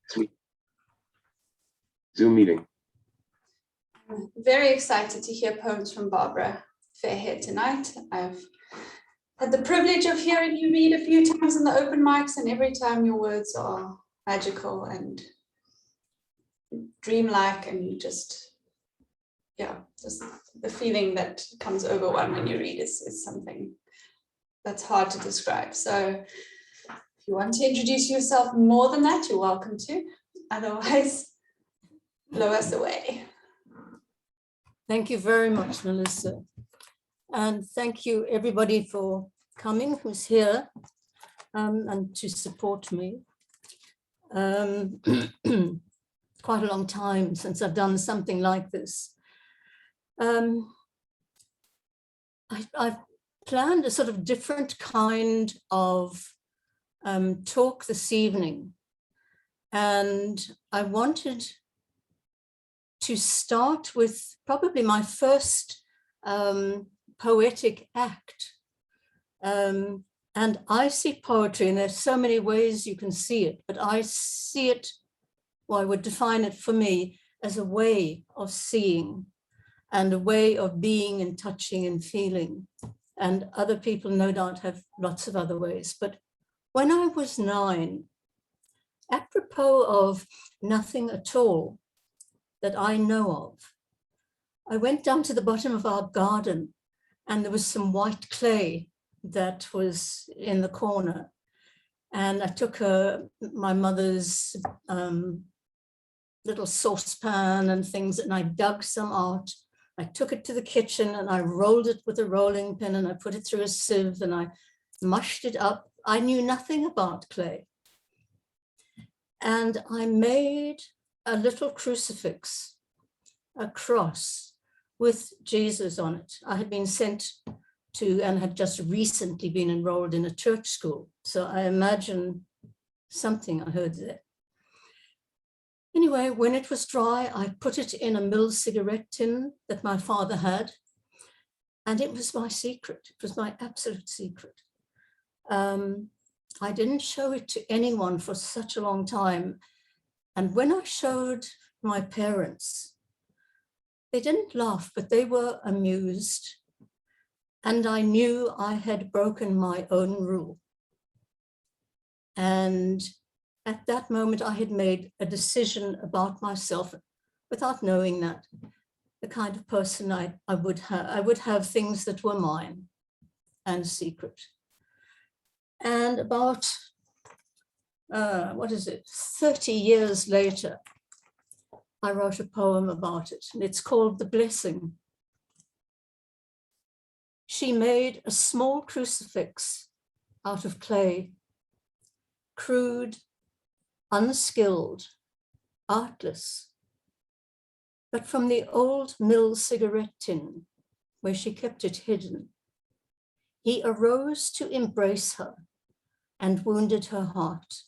Sweet. Zoom meeting. I'm very excited to hear poems from Barbara Fairhead tonight. I've had the privilege of hearing you read a few times in the open mics, and every time your words are magical and dreamlike, and you just the feeling that comes over one when you read is something that's hard to describe. So if you want to introduce yourself more than that, you're welcome to. Otherwise, blow us away. Thank you very much, Melissa. And thank you everybody for coming who's here and to support me. Quite a long time since I've done something like this. I've planned a sort of different kind of talk this evening. And I wanted to start with probably my first poetic act. And I see poetry, and there's so many ways you can see it, but I see it, well, I would define it for me as a way of seeing and a way of being and touching and feeling. And other people no doubt have lots of other ways. But when I was 9, apropos of nothing at all that I know of, I went down to the bottom of our garden, and there was some white clay that was in the corner. And I took my mother's little saucepan and things, and I dug some out. I took it to the kitchen and I rolled it with a rolling pin, and I put it through a sieve and I mushed it up. I knew nothing about clay. And I made a little crucifix, a cross with Jesus on it. I had been sent to and had just recently been enrolled in a church school. So I imagine something I heard there. Anyway, when it was dry, I put it in a mill cigarette tin that my father had. And it was my secret. It was my absolute secret. I didn't show it to anyone for such a long time. And when I showed my parents, they didn't laugh, but they were amused. And I knew I had broken my own rule. And at that moment, I had made a decision about myself without knowing that, the kind of person I would have. I would have things that were mine and secret. And about, 30 years later, I wrote a poem about it, and it's called The Blessing. She made a small crucifix out of clay, crude, unskilled, artless, but from the old mill cigarette tin where she kept it hidden, he arose to embrace her and wounded her heart.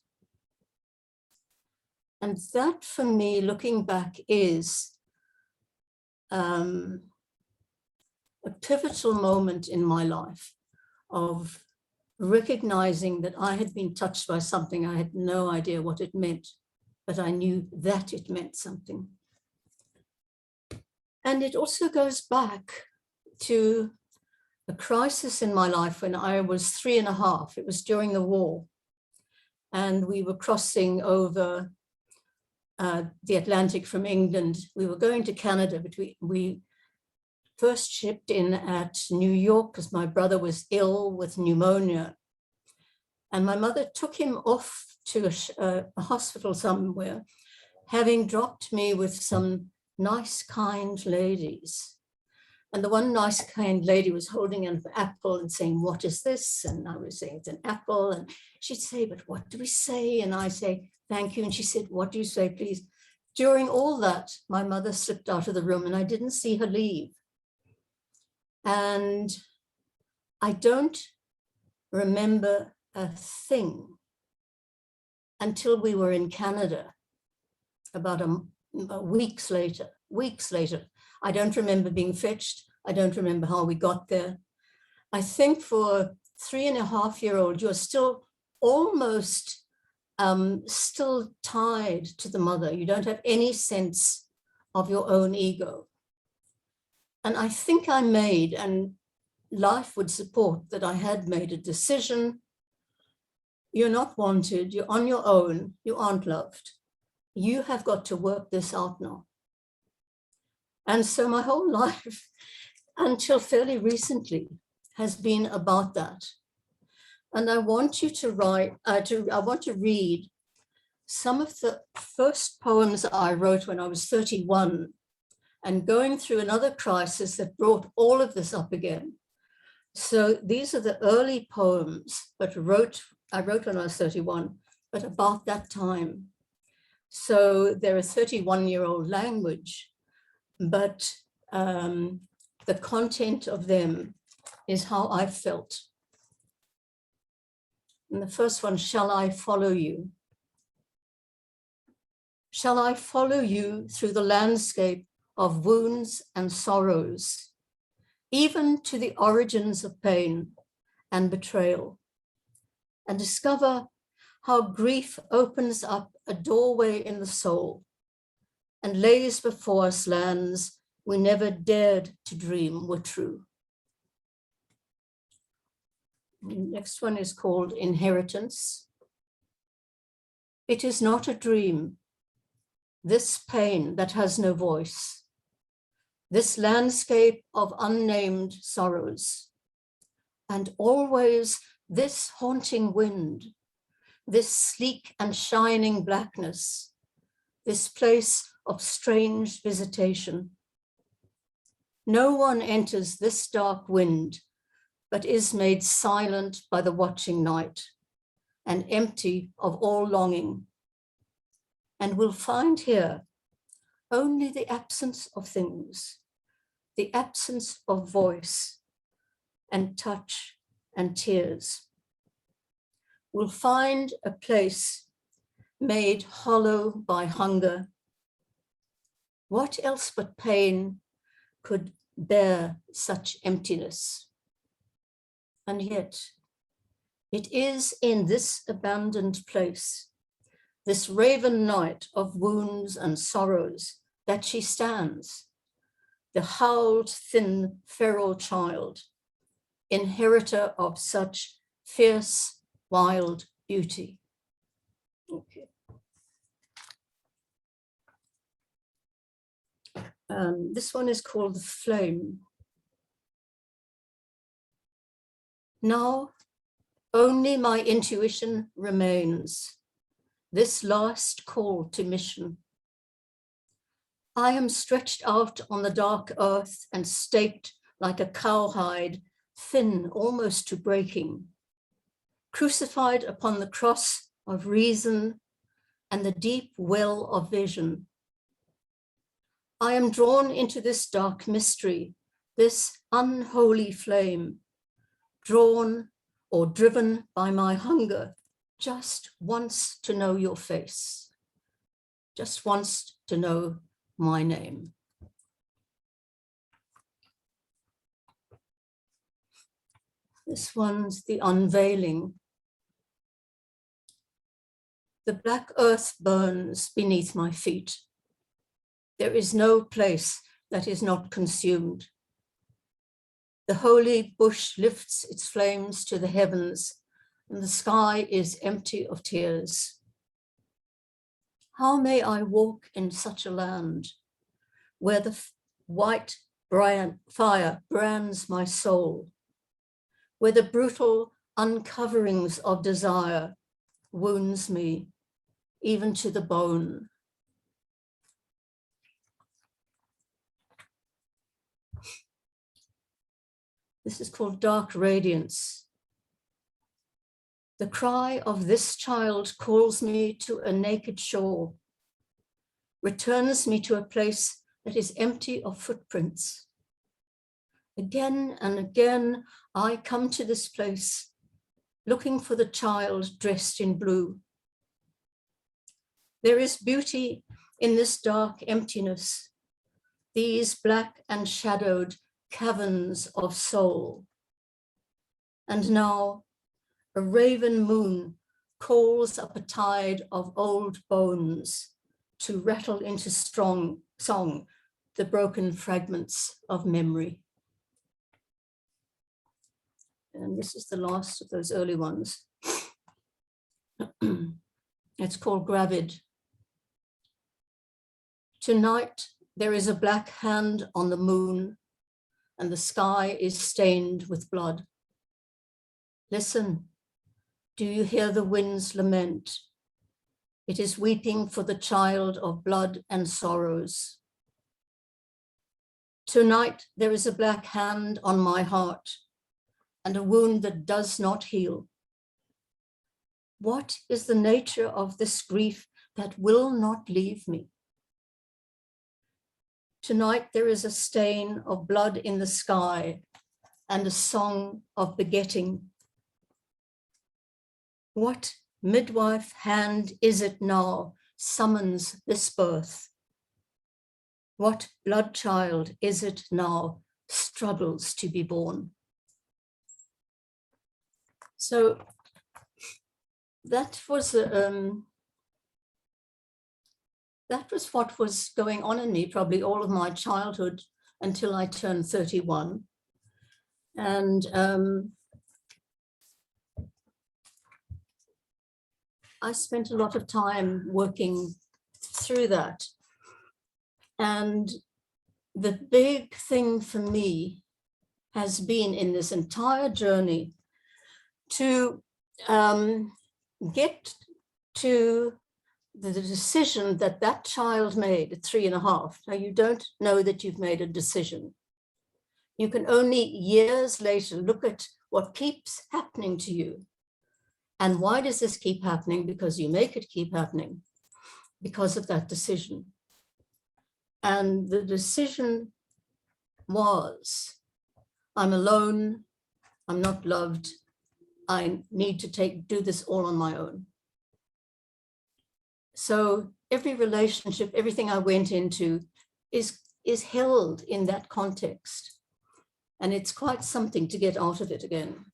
And that, for me, looking back, is a pivotal moment in my life of recognizing that I had been touched by something. I had no idea what it meant, but I knew that it meant something. And it also goes back to a crisis in my life when I was 3.5. It was during the war. And we were crossing over the Atlantic from England. We were going to Canada, but we first shipped in at New York because my brother was ill with pneumonia. And my mother took him off to a hospital somewhere, having dropped me with some nice, kind ladies. And the one nice, kind lady was holding an apple and saying, "What is this?" And I was saying, "It's an apple." And she'd say, "But what do we say?" And I say, "Thank you." And she said, "What do you say, please?" During all that, my mother slipped out of the room and I didn't see her leave. And I don't remember a thing until we were in Canada, about weeks later. I don't remember being fetched. I don't remember how we got there. I think for a 3.5-year-old, you're still almost still tied to the mother. You don't have any sense of your own ego. And I think I made, and life would support that I had made a decision. You're not wanted, you're on your own, you aren't loved. You have got to work this out now. And so my whole life, until fairly recently, has been about that. And I want you to I want to read some of the first poems I wrote when I was 31, and going through another crisis that brought all of this up again. So these are the early poems, but I wrote when I was 31, but about that time. So they're a 31-year-old language, but the content of them is how I felt. And the first one, shall I follow you? Shall I follow you through the landscape of wounds and sorrows, even to the origins of pain and betrayal, and discover how grief opens up a doorway in the soul and lays before us lands we never dared to dream were true. The next one is called Inheritance. It is not a dream, this pain that has no voice, this landscape of unnamed sorrows, and always this haunting wind, this sleek and shining blackness, this place of strange visitation. No one enters this dark wind, but is made silent by the watching night and empty of all longing, and will find here only the absence of things, the absence of voice and touch and tears. Will find a place made hollow by hunger. What else but pain could bear such emptiness? And yet, it is in this abandoned place, this raven night of wounds and sorrows, that she stands, the howled, thin, feral child, inheritor of such fierce, wild beauty. Okay. This one is called The Flame. Now, only my intuition remains, this last call to mission. I am stretched out on the dark earth and staked like a cowhide, thin almost to breaking, crucified upon the cross of reason and the deep well of vision. I am drawn into this dark mystery, this unholy flame, drawn or driven by my hunger, just wants to know your face, just wants to know my name. This one's The Unveiling. The black earth burns beneath my feet. There is no place that is not consumed. The holy bush lifts its flames to the heavens, and the sky is empty of tears. How may I walk in such a land where the white fire brands my soul, where the brutal uncoverings of desire wounds me even to the bone? This is called Dark Radiance. The cry of this child calls me to a naked shore, returns me to a place that is empty of footprints. Again and again, I come to this place, looking for the child dressed in blue. There is beauty in this dark emptiness, these black and shadowed caverns of soul. And now a raven moon calls up a tide of old bones to rattle into strong song the broken fragments of memory. And this is the last of those early ones. It's called Gravid. Tonight, there is a black hand on the moon, and the sky is stained with blood. Listen, do you hear the wind's lament? It is weeping for the child of blood and sorrows. Tonight, there is a black hand on my heart, and a wound that does not heal. What is the nature of this grief that will not leave me? Tonight there is a stain of blood in the sky and a song of begetting. What midwife hand is it now summons this birth? What blood child is it now struggles to be born? So that was what was going on in me probably all of my childhood until I turned 31. And I spent a lot of time working through that. And the big thing for me has been in this entire journey to get to the decision that that child made at 3.5. Now, you don't know that you've made a decision. You can only years later look at what keeps happening to you. And why does this keep happening? Because you make it keep happening because of that decision. And the decision was, I'm alone, I'm not loved, I need to do this all on my own. So every relationship, everything I went into is held in that context. And it's quite something to get out of it again.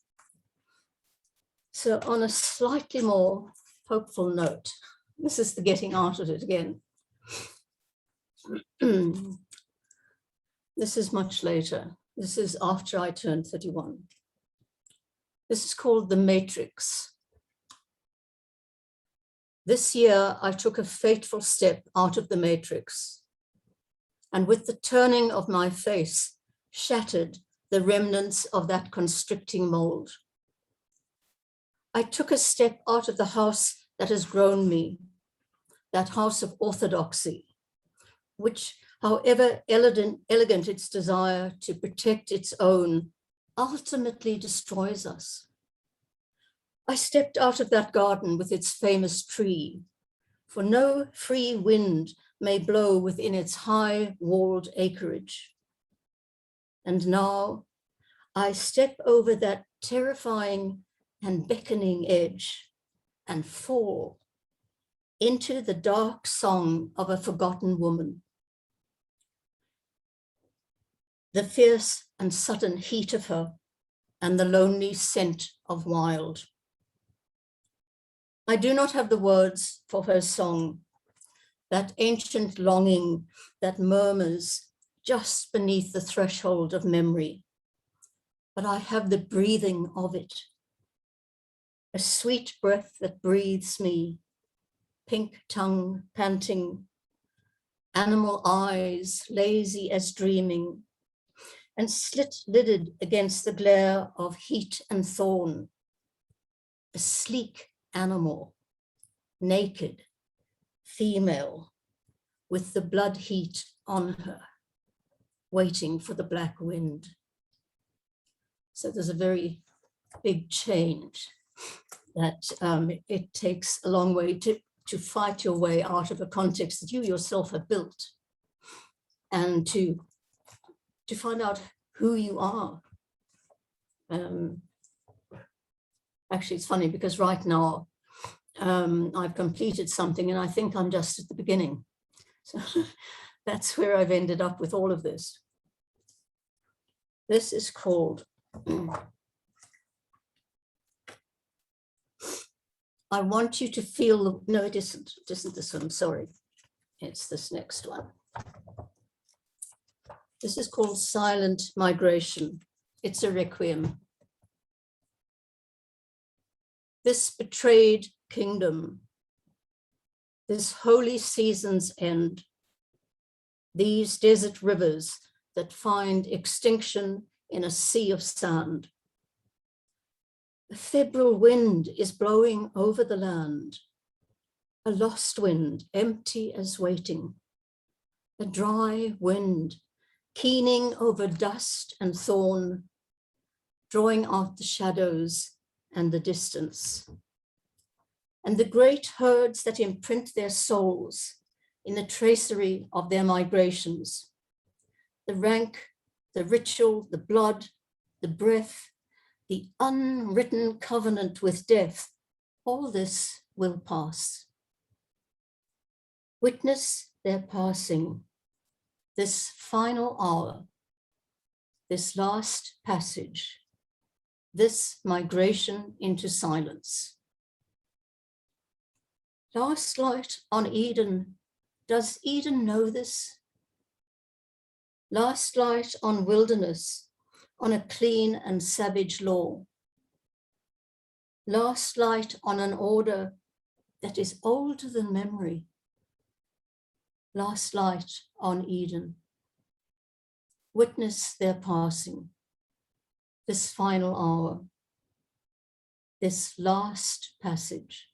So on a slightly more hopeful note, this is the getting out of it again. This is much later. This is after I turned 31. This is called The Matrix. This year, I took a fateful step out of the matrix, and with the turning of my face, shattered the remnants of that constricting mold. I took a step out of the house that has grown me, that house of orthodoxy, which, however elegant its desire to protect its own, ultimately destroys us. I stepped out of that garden with its famous tree, for no free wind may blow within its high-walled acreage. And now I step over that terrifying and beckoning edge and fall into the dark song of a forgotten woman. The fierce and sudden heat of her and the lonely scent of wild. I do not have the words for her song, that ancient longing that murmurs just beneath the threshold of memory, but I have the breathing of it, a sweet breath that breathes me, pink tongue panting, animal eyes lazy as dreaming, and slit-lidded against the glare of heat and thorn, a sleek animal, naked, female, with the blood heat on her, waiting for the black wind. So there's a very big change that it takes a long way to fight your way out of a context that you yourself have built, and to find out who you are. Actually, it's funny because right now I've completed something and I think I'm just at the beginning. So that's where I've ended up with all of this. This is called I want you to feel, no, it isn't this one, sorry. It's this next one. This is called Silent Migration. It's a requiem. This betrayed kingdom, this holy season's end, these desert rivers that find extinction in a sea of sand. A febrile wind is blowing over the land, a lost wind, empty as waiting, a dry wind, keening over dust and thorn, drawing out the shadows and the distance. And the great herds that imprint their souls in the tracery of their migrations, the rank, the ritual, the blood, the breath, the unwritten covenant with death, all this will pass. Witness their passing, this final hour, this last passage, this migration into silence. Last light on Eden, does Eden know this? Last light on wilderness, on a clean and savage law. Last light on an order that is older than memory. Last light on Eden. Witness their passing, this final hour, this last passage,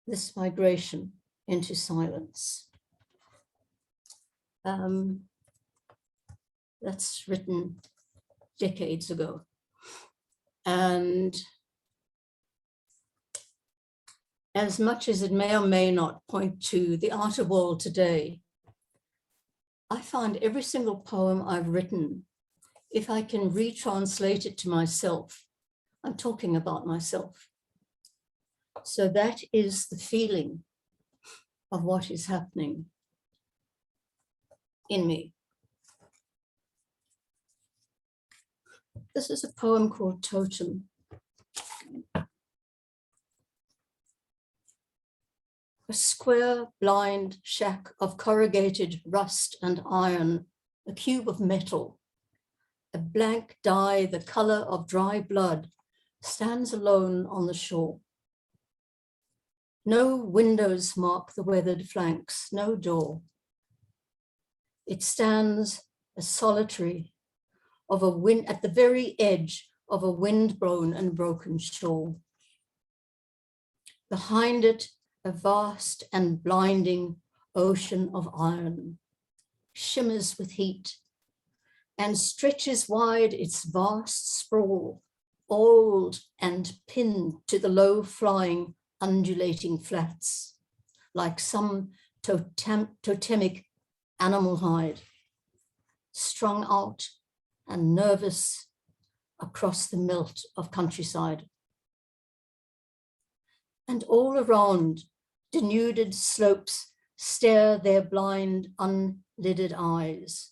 this migration into silence. That's written decades ago. And as much as it may or may not point to the outer world today, I find every single poem I've written, if I can retranslate it to myself, I'm talking about myself. So that is the feeling of what is happening in me. This is a poem called Totem. A square, blind shack of corrugated rust and iron, a cube of metal, a blank die the color of dry blood, stands alone on the shore. No windows mark the weathered flanks, no door. It stands as solitary of a wind at the very edge of a wind-blown and broken shore. Behind it, a vast and blinding ocean of iron, shimmers with heat and stretches wide its vast sprawl, oiled and pinned to the low-flying, undulating flats, like some totemic animal hide, strung out and nervous across the melt of countryside. And all around, denuded slopes stare their blind, unlidded eyes.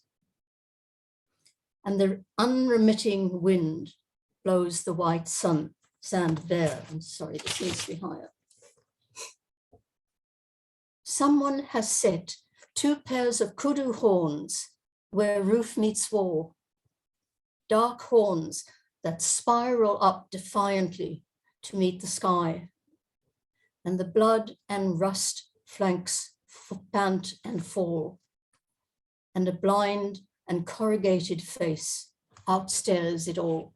And the unremitting wind blows the white sand bare. I'm sorry, this needs to be higher. Someone has set 2 pairs of kudu horns where roof meets wall, dark horns that spiral up defiantly to meet the sky. And the blood and rust flanks pant and fall, and a blind and corrugated face outstares it all.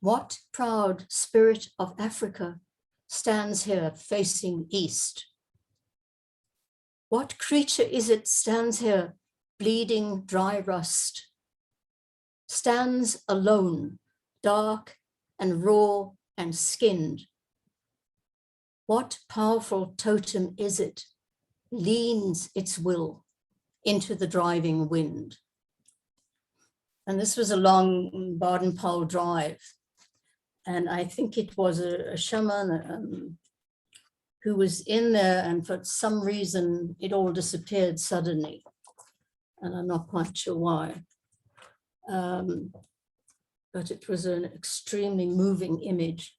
What proud spirit of Africa stands here facing east? What creature is it stands here bleeding dry rust? Stands alone, dark and raw and skinned. What powerful totem is it, leans its will into the driving wind? And this was along Baden-Powell Drive. And I think it was a shaman who was in there, and for some reason, it all disappeared suddenly. And I'm not quite sure why. But it was an extremely moving image.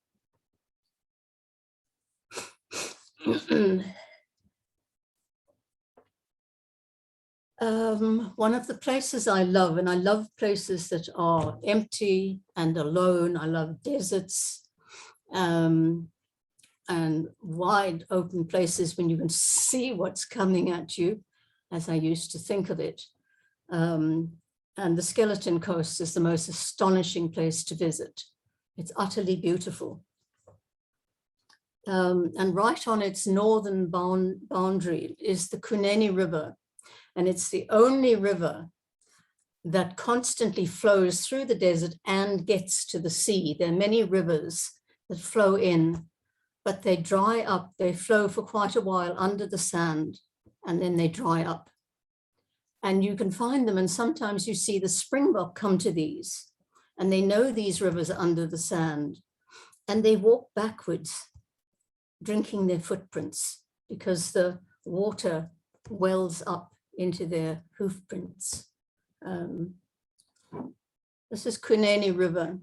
One of the places I love, and I love places that are empty and alone. I love deserts and wide open places when you can see what's coming at you, as I used to think of it. And the Skeleton Coast is the most astonishing place to visit. It's utterly beautiful. And right on its northern boundary is the Kunani River. And it's the only river that constantly flows through the desert and gets to the sea. There are many rivers that flow in, but they dry up. They flow for quite a while under the sand, and then they dry up. And you can find them, and sometimes you see the springbok come to these, and they know these rivers are under the sand, and they walk backwards, drinking their footprints, because the water wells up into their hoof prints. This is Kunani River.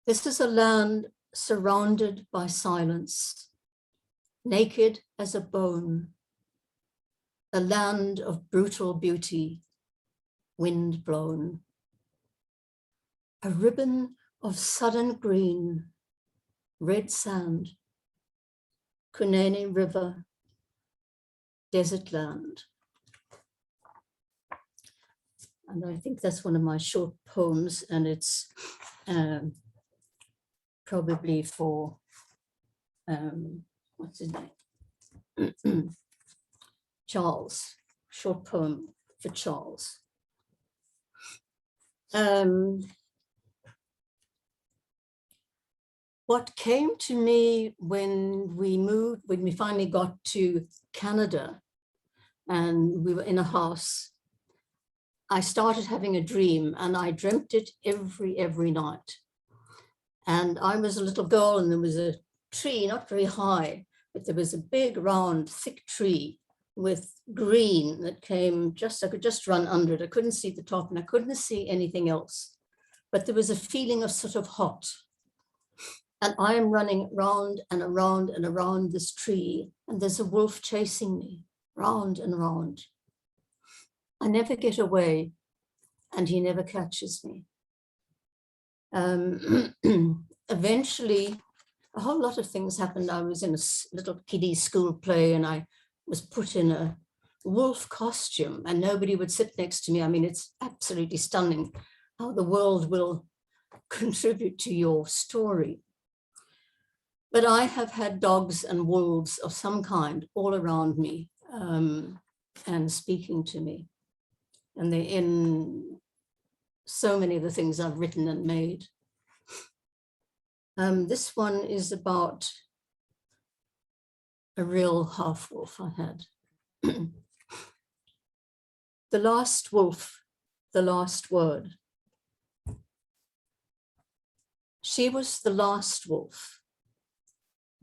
This is a land surrounded by silence, naked as a bone, a land of brutal beauty, wind blown. A ribbon of sudden green, red sand, Kunani River, desert land. And I think that's one of my short poems, and it's probably for, what's his name? Charles, short poem for Charles. What came to me when we finally got to Canada and we were in a house, I started having a dream, and I dreamt it every night. And I was a little girl, and there was a tree, not very high, but there was a big, round, thick tree with green that came I could just run under it. I couldn't see the top and I couldn't see anything else, but there was a feeling of sort of hot. And I am running round and around and around this tree, and there's a wolf chasing me round and round. I never get away, and he never catches me. Eventually, a whole lot of things happened. I was in a little kiddie school play, and I was put in a wolf costume, and nobody would sit next to me. I mean, it's absolutely stunning how the world will contribute to your story. But I have had dogs and wolves of some kind all around me and speaking to me. And they're in so many of the things I've written and made. This one is about a real half-wolf I had. The last wolf, the last word. She was the last wolf.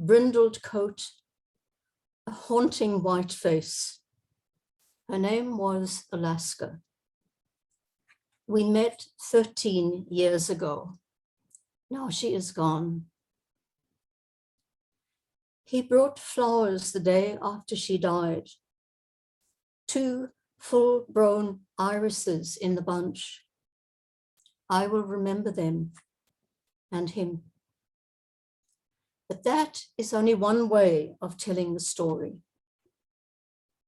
Brindled coat, a haunting white face. Her name was Alaska. We met 13 years ago. Now she is gone. He brought flowers the day after she died. 2 full-grown irises in the bunch. I will remember them and him. But that is only one way of telling the story.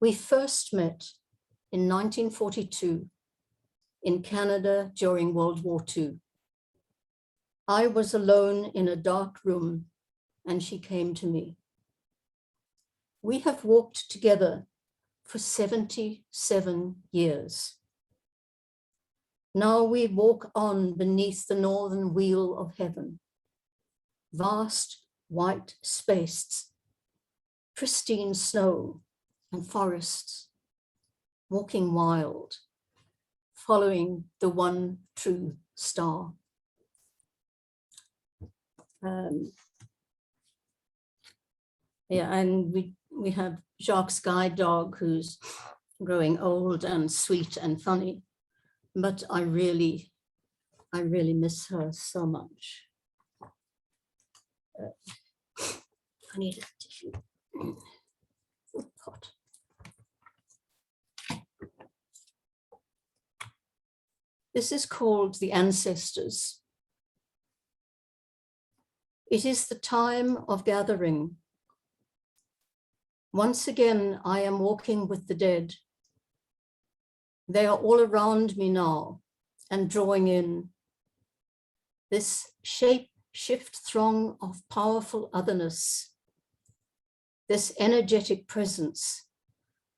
We first met in 1942 in Canada during World War II. I was alone in a dark room, and she came to me. We have walked together for 77 years. Now we walk on beneath the northern wheel of heaven. Vast white spaces, pristine snow and forests, walking wild, following the one true star. And we have Jacques' guide dog who's growing old and sweet and funny, but I really miss her so much. I need a tissue. Hot. This is called the ancestors. It is the time of gathering. Once again, I am walking with the dead. They are all around me now and drawing in. This shape-shift throng of powerful otherness, this energetic presence,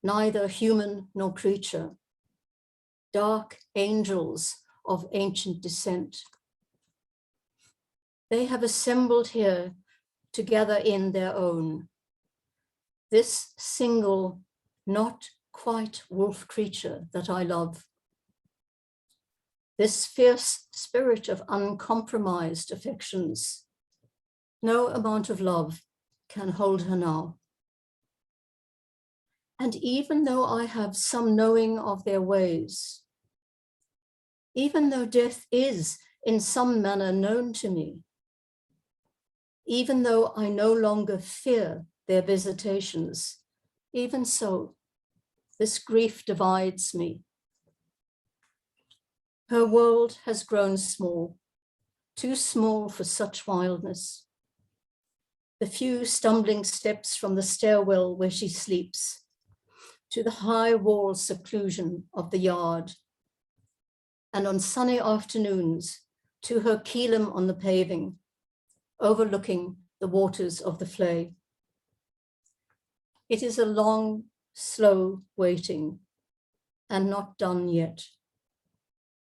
neither human nor creature, dark angels of ancient descent. They have assembled here to gather in their own. This single, not quite wolf creature that I love. This fierce spirit of uncompromised affections. No amount of love can hold her now. And even though I have some knowing of their ways, even though death is in some manner known to me, even though I no longer fear their visitations, even so, this grief divides me. Her world has grown small, too small for such wildness. The few stumbling steps from the stairwell where she sleeps to the high wall seclusion of the yard, and on sunny afternoons to her kielum on the paving, overlooking the waters of the Flay. It is a long, slow waiting, and not done yet.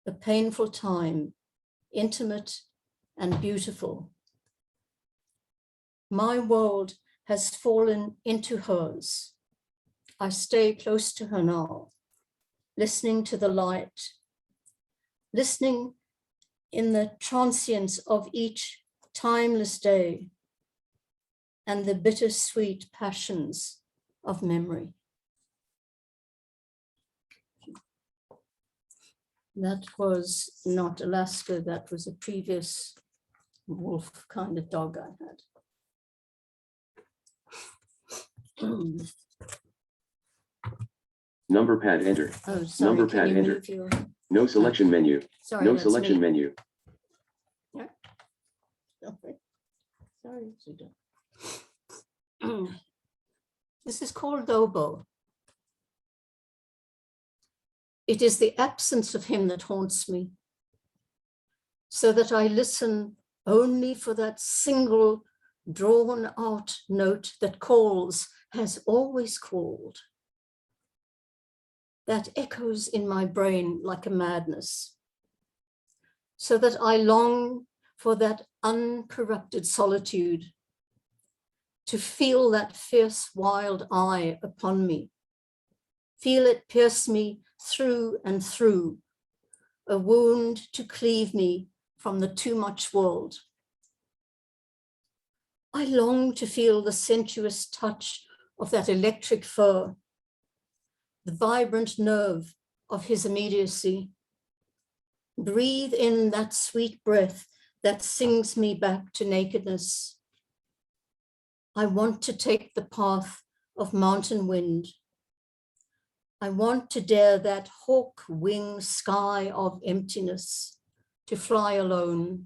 A painful time, intimate and beautiful. My world has fallen into hers. I stay close to her now, listening to the light, listening in the transience of each timeless day and the bittersweet passions of memory. That was not Alaska, that was a previous wolf kind of dog I had. Number pad enter. Oh, sorry, Number can pad you enter. move your... No selection menu. Sorry, No that's selection me. menu. Sorry, Suda. This is called Obo. It is the absence of him that haunts me, so that I listen only for that single drawn out note that calls, has always called, that echoes in my brain like a madness, so that I long for that uncorrupted solitude, to feel that fierce wild eye upon me, feel it pierce me through and through, a wound to cleave me from the too much world. I long to feel the sensuous touch of that electric fur, the vibrant nerve of his immediacy. Breathe in that sweet breath that sings me back to nakedness. I want to take the path of mountain wind. I want to dare that hawk-winged sky of emptiness, to fly alone.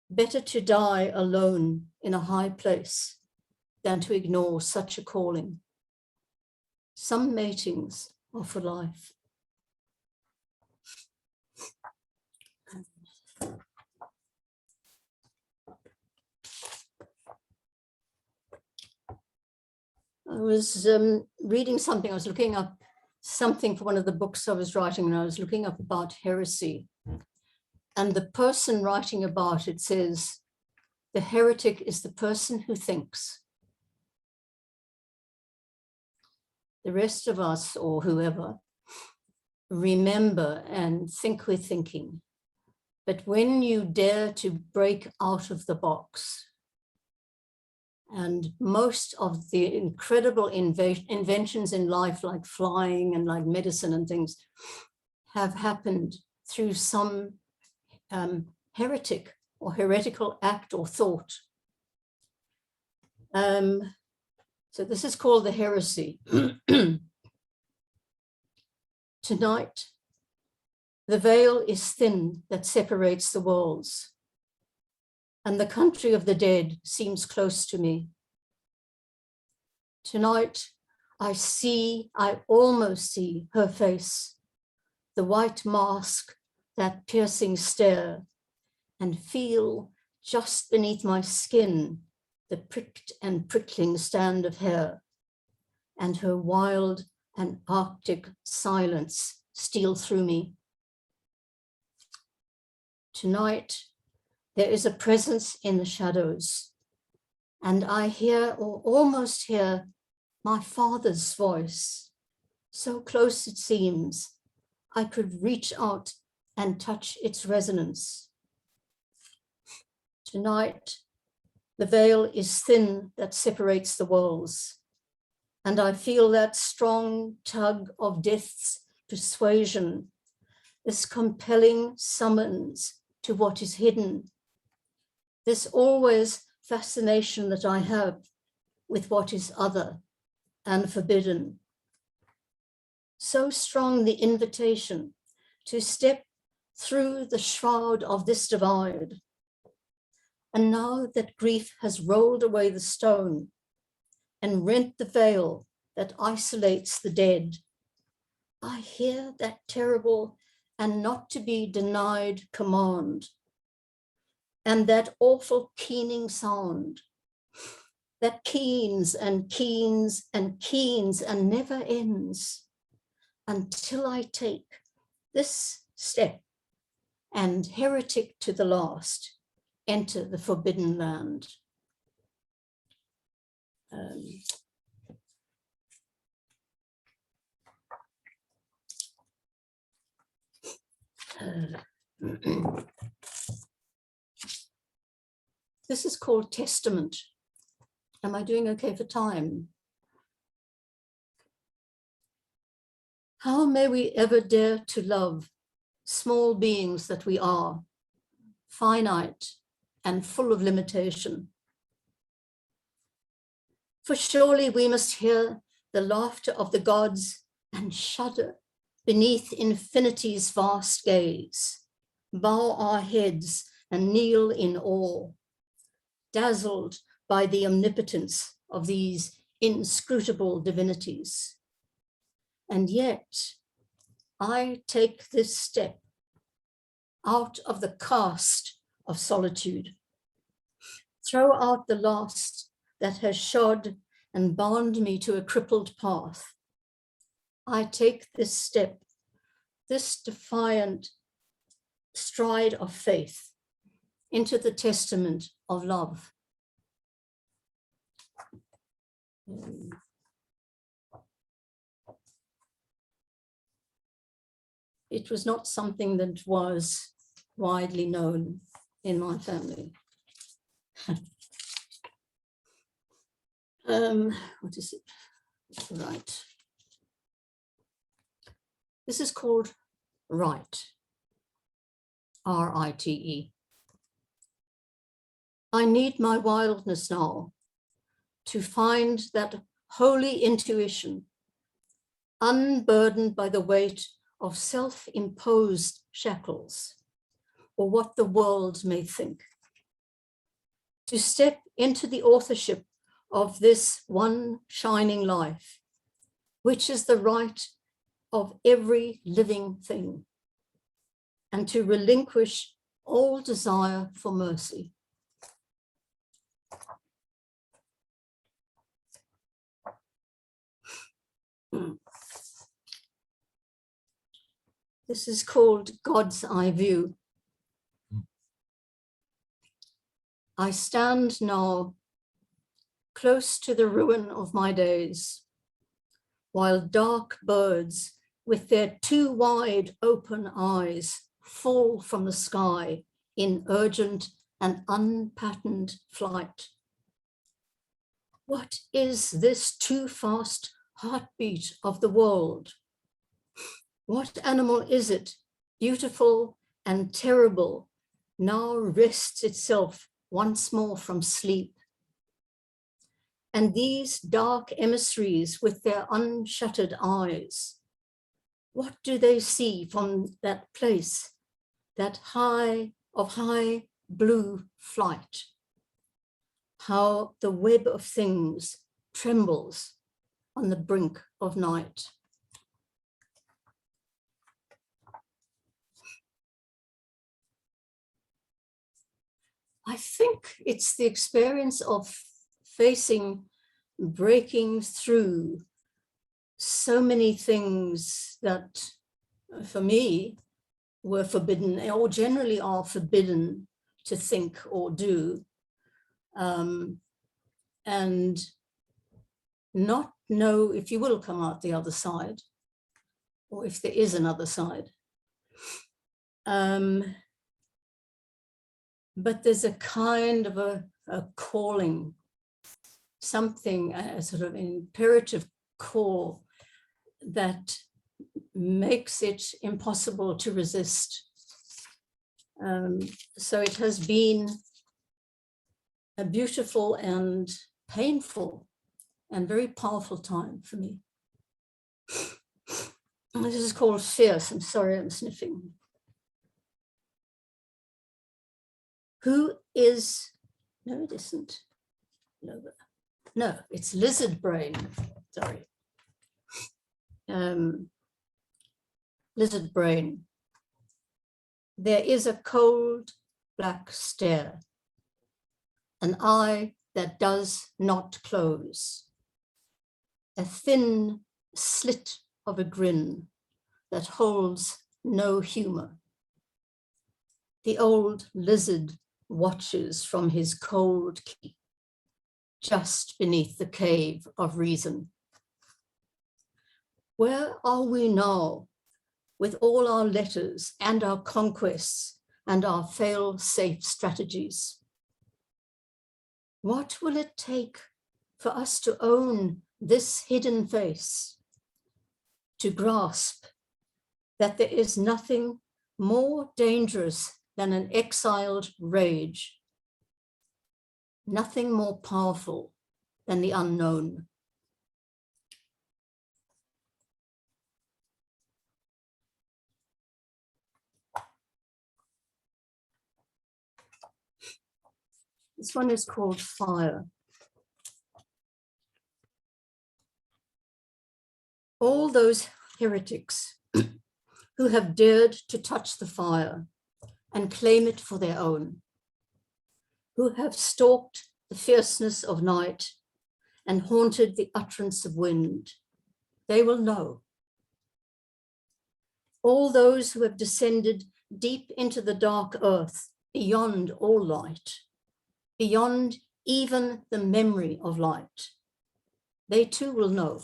Better to die alone in a high place than to ignore such a calling. Some matings are for life. I was reading something, I was looking up something for one of the books I was writing, and I was looking up about heresy. And the person writing about it says, the heretic is the person who thinks. The rest of us, or whoever, remember and think we're thinking. But when you dare to break out of the box, and most of the incredible inventions in life, like flying and like medicine and things, have happened through some heretic or heretical act or thought. So this is called the Heresy. Tonight, the veil is thin that separates the worlds, and the country of the dead seems close to me. Tonight, I almost see her face, the white mask, that piercing stare, and feel just beneath my skin the pricked and prickling strand of hair, and her wild and arctic silence steal through me. Tonight, there is a presence in the shadows, and I hear, or almost hear, my father's voice. So close it seems, I could reach out and touch its resonance. Tonight, the veil is thin that separates the worlds, and I feel that strong tug of death's persuasion, this compelling summons to what is hidden, this always fascination that I have with what is other and forbidden. So strong the invitation to step through the shroud of this divide. And now that grief has rolled away the stone and rent the veil that isolates the dead, I hear that terrible and not to be denied command, and that awful keening sound that keens and keens and keens and never ends until I take this step and, heretic to the last, enter the forbidden land. This is called Testament. Am I doing okay for time? How may we ever dare to love small beings that we are, finite and full of limitation? For surely we must hear the laughter of the gods and shudder beneath infinity's vast gaze, bow our heads and kneel in awe, dazzled by the omnipotence of these inscrutable divinities. And yet, I take this step out of the cast of solitude, throw out the last that has shod and bound me to a crippled path. I take this step, this defiant stride of faith into the testament of love. It was not something that was widely known in my family. What is it? Right. This is called Right, R-I-T-E. I need my wildness now to find that holy intuition, unburdened by the weight of self-imposed shackles or what the world may think. To step into the authorship of this one shining life, which is the right of every living thing, and to relinquish all desire for mercy. This is called God's Eye View. I stand now close to the ruin of my days, while dark birds with their too wide open eyes fall from the sky in urgent and unpatterned flight. What is this too fast heartbeat of the world? What animal is it, beautiful and terrible, now rests itself once more from sleep? And these dark emissaries with their unshuttered eyes, what do they see from that place, that high blue flight? How the web of things trembles on the brink of night. I think it's the experience of breaking through so many things that for me were forbidden, or generally are forbidden to think or do, and not know if you will come out the other side, or if there is another side. But there's a kind of a calling, something, a sort of imperative call that makes it impossible to resist. So it has been a beautiful and painful and very powerful time for me. This is called Fierce. I'm sorry, I'm sniffing. Who is, no, it isn't. No, it's lizard brain, sorry. Lizard brain. There is a cold black stare, an eye that does not close, a thin slit of a grin that holds no humor. The old lizard watches from his cold keep just beneath the cave of reason. Where are we now with all our letters and our conquests and our fail-safe strategies? What will it take for us to own this hidden face, to grasp that there is nothing more dangerous than an exiled rage, nothing more powerful than the unknown? This one is called Fire. All those heretics who have dared to touch the fire and claim it for their own, who have stalked the fierceness of night and haunted the utterance of wind, they will know. All those who have descended deep into the dark earth, beyond all light, beyond even the memory of light, they too will know.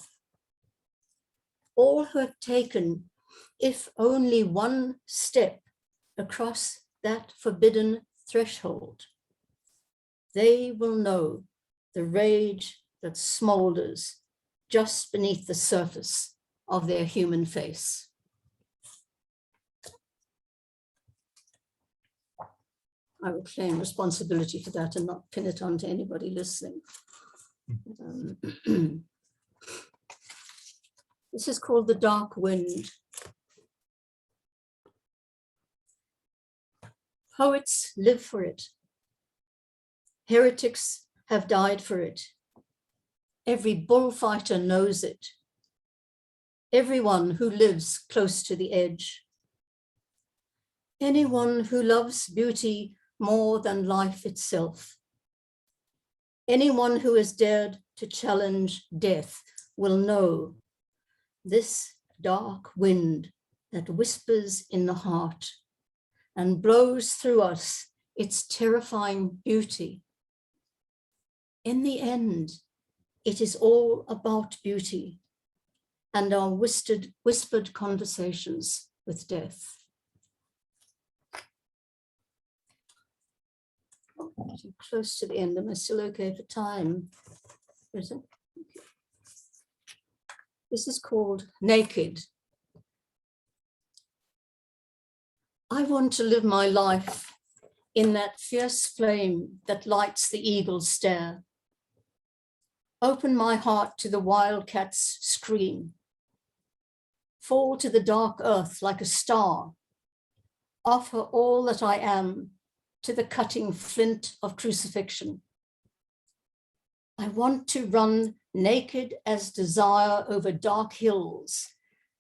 All who have taken, if only one step across that forbidden threshold, they will know the rage that smolders just beneath the surface of their human face. I will claim responsibility for that and not pin it onto anybody listening. This is called The Dark Wind. Poets live for it. Heretics have died for it. Every bullfighter knows it. Everyone who lives close to the edge. Anyone who loves beauty more than life itself. Anyone who has dared to challenge death will know this dark wind that whispers in the heart and blows through us its terrifying beauty. In the end, it is all about beauty and our whispered conversations with death. Too close to the end. Am I still okay for time? Is it? Okay. This is called Naked. I want to live my life in that fierce flame that lights the eagle's stare. Open my heart to the wildcat's scream. Fall to the dark earth like a star. Offer all that I am to the cutting flint of crucifixion. I want to run naked as desire over dark hills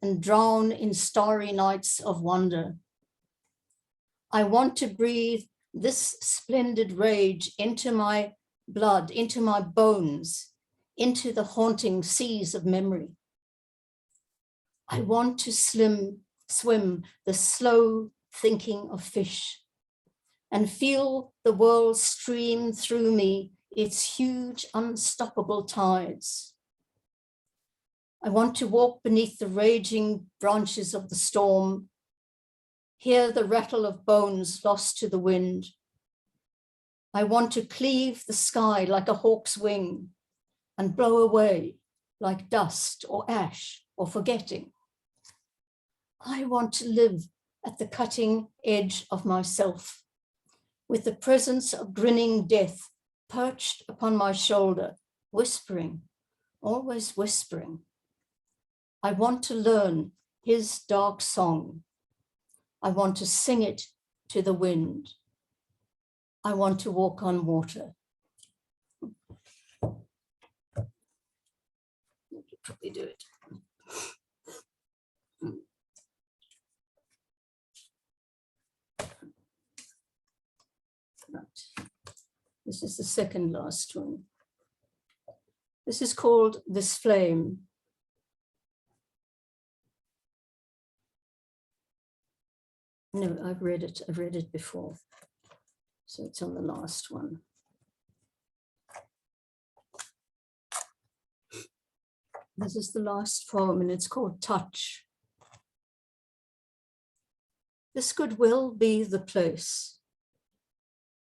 and drown in starry nights of wonder. I want to breathe this splendid rage into my blood, into my bones, into the haunting seas of memory. I want to swim the slow thinking of fish and feel the world stream through me, its huge, unstoppable tides. I want to walk beneath the raging branches of the storm, hear the rattle of bones lost to the wind. I want to cleave the sky like a hawk's wing and blow away like dust or ash or forgetting. I want to live at the cutting edge of myself, with the presence of grinning death perched upon my shoulder, whispering, always whispering. I want to learn his dark song. I want to sing it to the wind. I want to walk on water. I could probably do it. Right. This is the second last one. This is called This Flame. No, I've read it before. So it's on the last one. This is the last poem and it's called Touch. This could well be the place,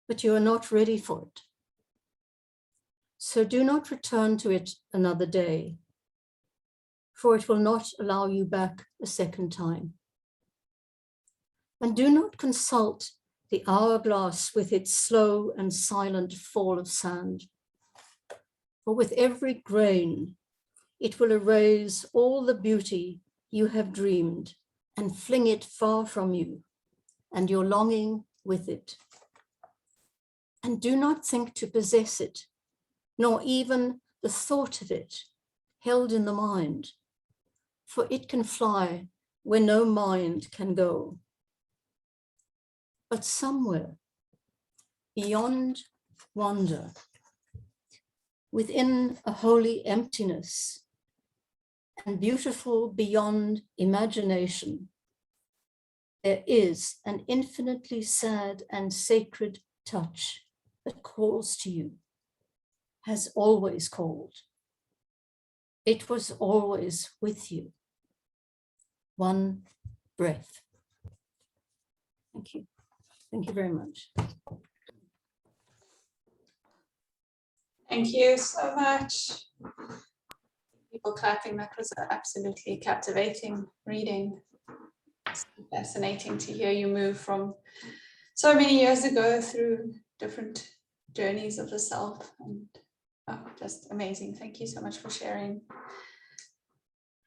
but you are not ready for it. So do not return to it another day, for it will not allow you back a second time. And do not consult the hourglass with its slow and silent fall of sand, for with every grain, it will erase all the beauty you have dreamed and fling it far from you, and your longing with it. And do not think to possess it, nor even the thought of it held in the mind, for it can fly where no mind can go. But somewhere beyond wonder, within a holy emptiness, and beautiful beyond imagination, there is an infinitely sad and sacred touch that calls to you, has always called. It was always with you. One breath. Thank you. Thank you very much. Thank you so much. People clapping, that was an absolutely captivating reading. It's fascinating to hear you move from so many years ago through different journeys of the self, and just amazing. Thank you so much for sharing.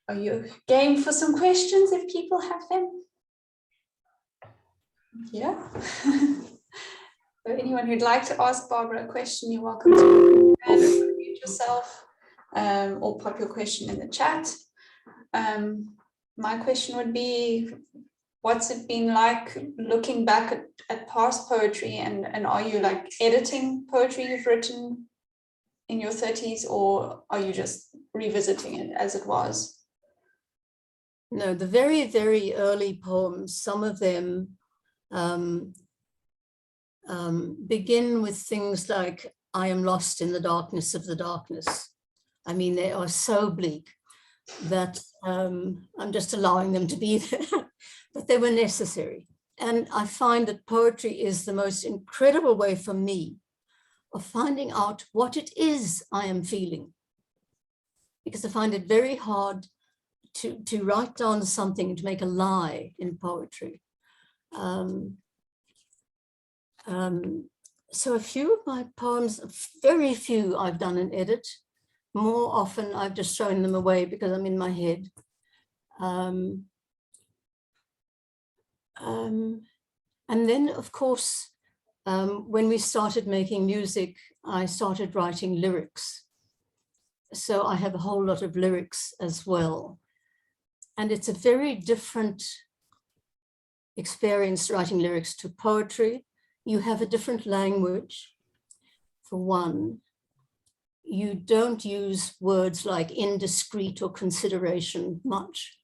Are you game for some questions if people have them? Yeah. So anyone who'd like to ask Barbara a question, you're welcome to unmute yourself or pop your question in the chat. My question would be, what's it been like looking back at past poetry, and are you like editing poetry you've written in your 30s, or are you just revisiting it as it was? No, the very, very early poems, some of them begin with things like, I am lost in the darkness of the darkness. I mean, they are so bleak that I'm just allowing them to be there, but they were necessary. And I find that poetry is the most incredible way for me of finding out what it is I am feeling, because I find it very hard to write down something, to make a lie in poetry. So a few of my poems, very few I've done an edit, more often I've just thrown them away because I'm in my head. And then, of course, when we started making music, I started writing lyrics. So I have a whole lot of lyrics as well. And it's a very different experience writing lyrics to poetry. You have a different language, for one. You don't use words like indiscreet or consideration much.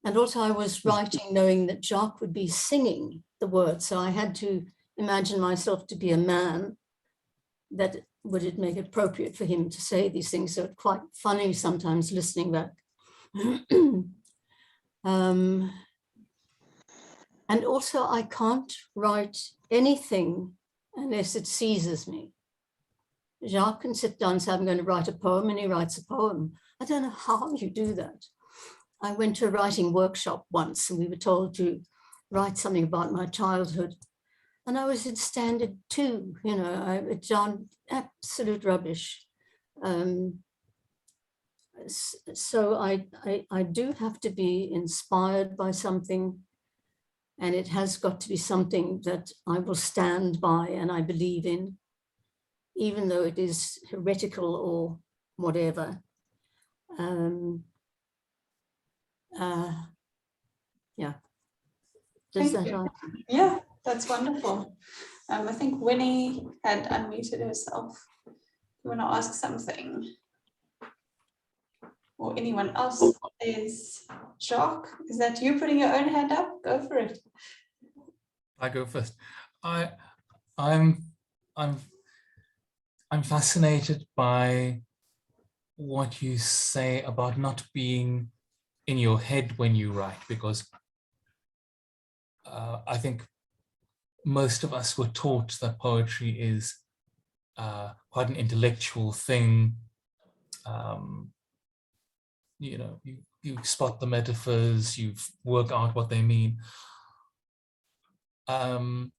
And also I was writing knowing that Jacques would be singing the words. So I had to imagine myself to be a man, that would it make it appropriate for him to say these things. So it's quite funny sometimes listening back. And also I can't write anything unless it seizes me. Jacques can sit down and say, I'm going to write a poem, and he writes a poem. I don't know how you do that. I went to a writing workshop once, and we were told to write something about my childhood. And I was in standard 2, you know, it's absolute rubbish. So I do have to be inspired by something, and it has got to be something that I will stand by and I believe in, even though it is heretical or whatever. Yeah. Does that answer? Yeah, that's wonderful. I think Winnie had unmuted herself. You want to ask something? Or anyone else? Is Jacques, is that you putting your own hand up? Go for it. I go first. I'm fascinated by what you say about not being in your head when you write, because I think most of us were taught that poetry is quite an intellectual thing. You know, you spot the metaphors, you work out what they mean. And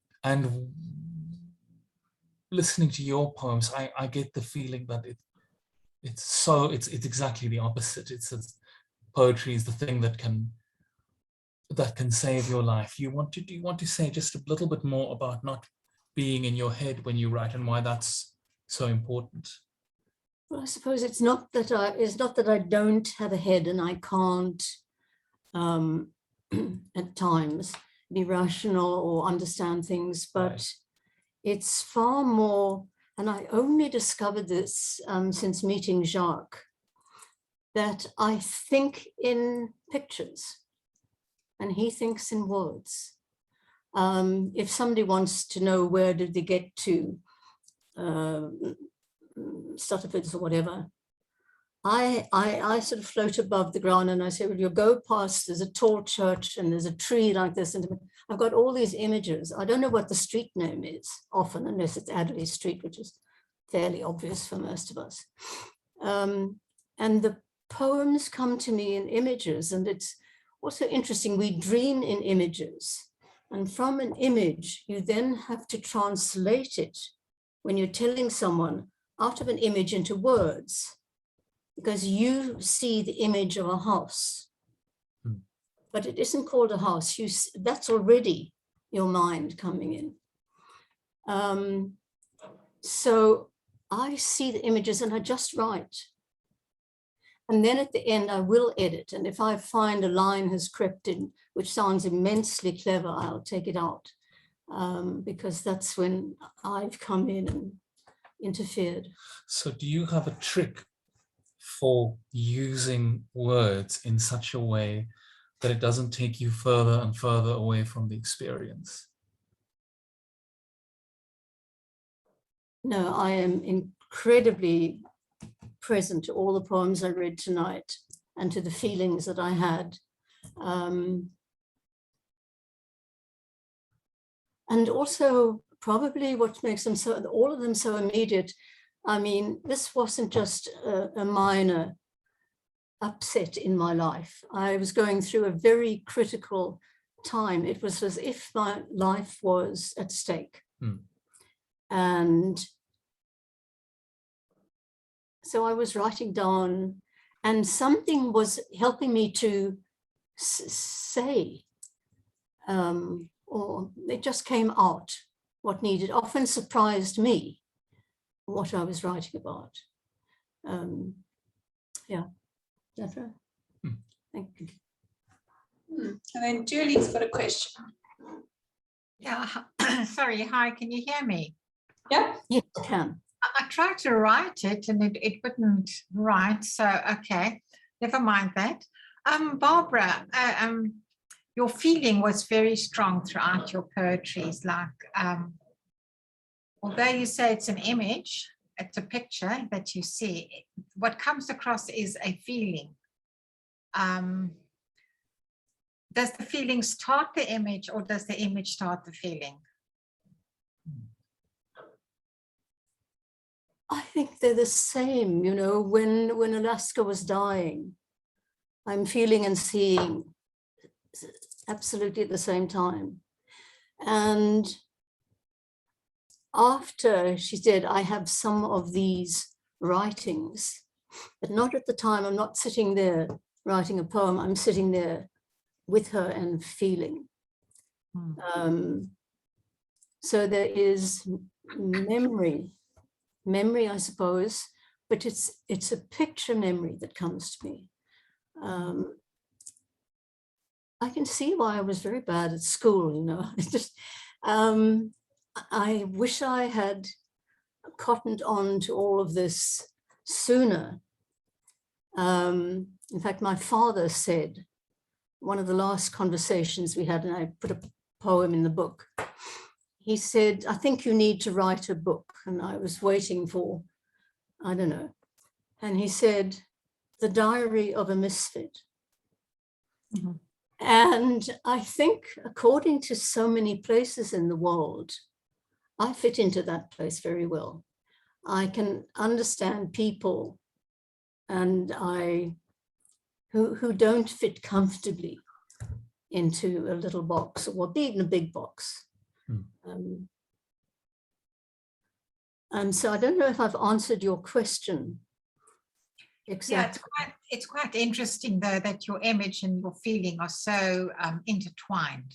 listening to your poems, I get the feeling that it's exactly the opposite. Poetry is the thing that can save your life. Do you want to say just a little bit more about not being in your head when you write and why that's so important? Well, I suppose it's not that I don't have a head and I can't at times be rational or understand things, but right. It's far more, and I only discovered this since meeting Jacques, that I think in pictures and he thinks in words. If somebody wants to know where did they get to, Stutterfields or whatever, I sort of float above the ground and I say, well, you'll go past, there's a tall church and there's a tree like this. And I've got all these images. I don't know what the street name is often, unless it's Adderley Street, which is fairly obvious for most of us. And the poems come to me in images, and it's also interesting. We dream in images, and from an image, you then have to translate it when you're telling someone out of an image into words, because you see the image of a house, but it isn't called a house. That's already your mind coming in. So I see the images and I just write. And then at the end, I will edit. And if I find a line has crept in, which sounds immensely clever, I'll take it out, because that's when I've come in and interfered. So do you have a trick for using words in such a way that it doesn't take you further and further away from the experience? No, I am incredibly present to all the poems I read tonight and to the feelings that I had. And also probably what makes them all of them so immediate. I mean, this wasn't just a minor upset in my life. I was going through a very critical time. It was as if my life was at stake. And So I was writing down, and something was helping me to say, or it just came out what needed, often surprised me what I was writing about. Yeah, that's right. Thank you. And then Julie's got a question. Yeah, sorry, hi, can you hear me? Yeah. Yes, I can. I tried to write it and it wouldn't write, so okay, never mind that. Barbara, your feeling was very strong throughout your poetries, like, although you say it's an image, it's a picture that you see, what comes across is a feeling. Does the feeling start the image, or does the image start the feeling? I think they're the same, you know, when Alaska was dying, I'm feeling and seeing absolutely at the same time. And after she's dead, I have some of these writings, but not at the time. I'm not sitting there writing a poem. I'm sitting there with her and feeling. So there is memory, I suppose, but it's a picture memory that comes to me. I can see why I was very bad at school, you know. It's just, I wish I had cottoned on to all of this sooner. In fact, my father said, one of the last conversations we had, and I put a poem in the book, he said, I think you need to write a book. And I was waiting for, I don't know. And he said, The Diary of a Misfit. Mm-hmm. And I think, according to so many places in the world, I fit into that place very well. I can understand people and who don't fit comfortably into a little box, or even a big box. And so I don't know if I've answered your question exactly. Yeah, it's quite interesting though that your image and your feeling are so intertwined.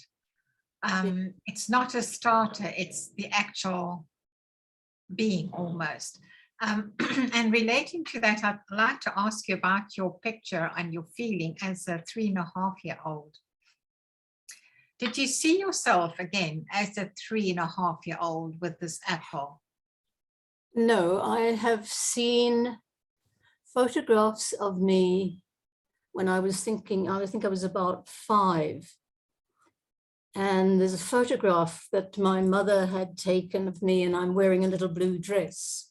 It's not a starter, it's the actual being almost. And relating to that, I'd like to ask you about your picture and your feeling as a 3.5-year-old. Did you see yourself again as a 3.5-year-old with this apple? No, I have seen photographs of me when I think I was about 5. And there's a photograph that my mother had taken of me, and I'm wearing a little blue dress.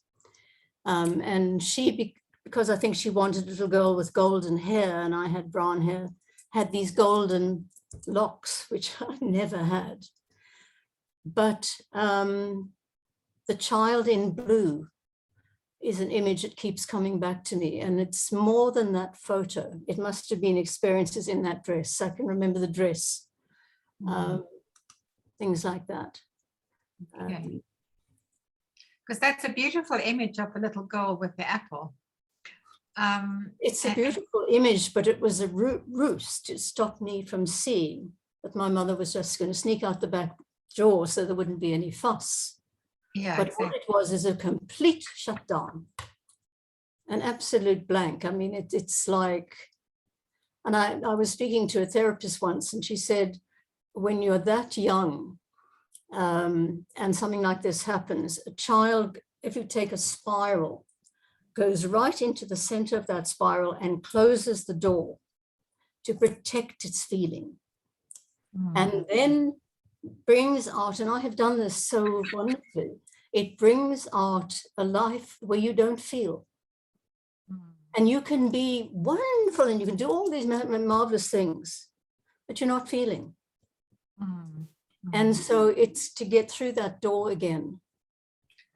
And she, because I think she wanted a little girl with golden hair, and I had brown hair, had these golden locks, which I never had. But the child in blue is an image that keeps coming back to me. And it's more than that photo. It must have been experiences in that dress. I can remember the dress, things like that. Okay. Because that's a beautiful image of a little girl with the apple. It's a beautiful image, but it was a ruse to stop me from seeing that my mother was just going to sneak out the back door so there wouldn't be any fuss. Yeah, but exactly. what it was is a complete shutdown, an absolute blank. I mean, it's like, and I was speaking to a therapist once, and she said, when you're that young and something like this happens, a child, if you take a spiral, goes right into the center of that spiral and closes the door to protect its feeling. And then brings out, and I have done this so wonderfully, it brings out a life where you don't feel. And you can be wonderful and you can do all these marvelous things, but you're not feeling. And so it's to get through that door again.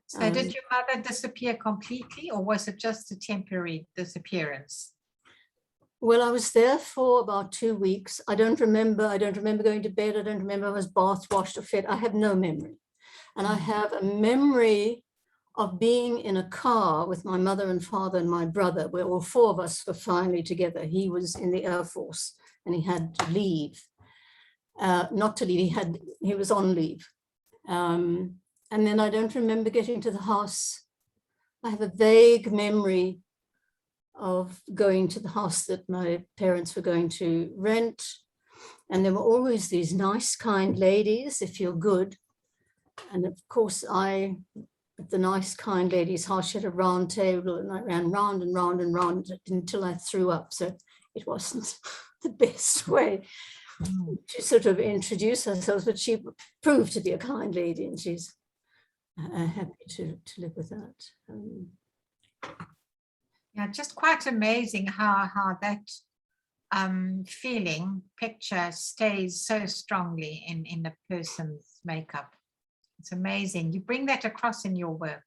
So did your mother disappear completely, or was it just a temporary disappearance? Well, I was there for about 2 weeks. I don't remember going to bed. I don't remember I was bath washed or fed. I have no memory. And I have a memory of being in a car with my mother and father and my brother, where all four of us were finally together. He was in the Air Force and he had to leave. Not to leave, he was on leave. And then I don't remember getting to the house. I have a vague memory of going to the house that my parents were going to rent. And there were always these nice, kind ladies, if you're good. And of course, at the nice, kind lady's house, she had a round table, and I ran round and round and round until I threw up. So it wasn't the best way to sort of introduce ourselves, but she proved to be a kind lady, and she's happy to live with that. Yeah, just quite amazing how that feeling picture stays so strongly in a person's makeup. It's amazing. You bring that across in your work.